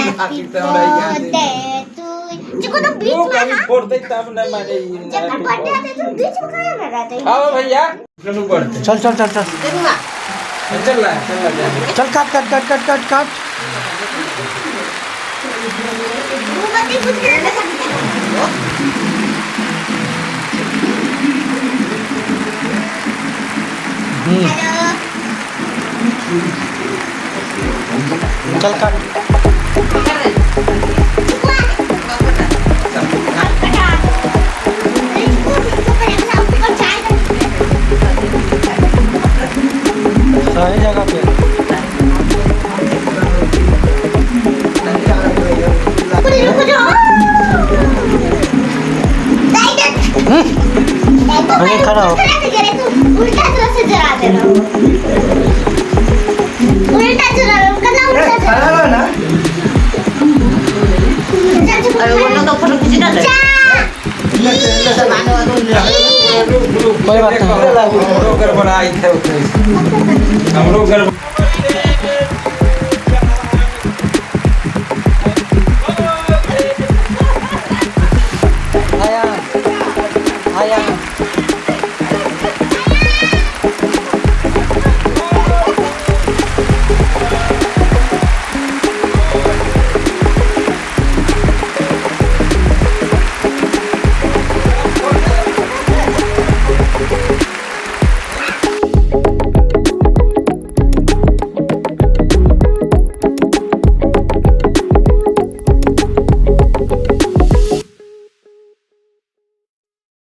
happy birthday to Chico तो beach में कभी फोड़ दे तब न माने जब बर्थडे आते तो बीच में कहां लगाते आओ भैया कनु बढ़ते चल चल चल चल चल ला चल काट काट काट काट काट काट मोमबत्ती कुछ कर चल काट सही जगह पे खड़ा हो उल्टा तरफ से जला देना उल्टा जला करना उल्टा खड़ा रहो ना अरे वो ना तो ऊपर कुछ ना दे कोई बात नहीं हमरो गड़बड़ाई थे हमरो गड़बड़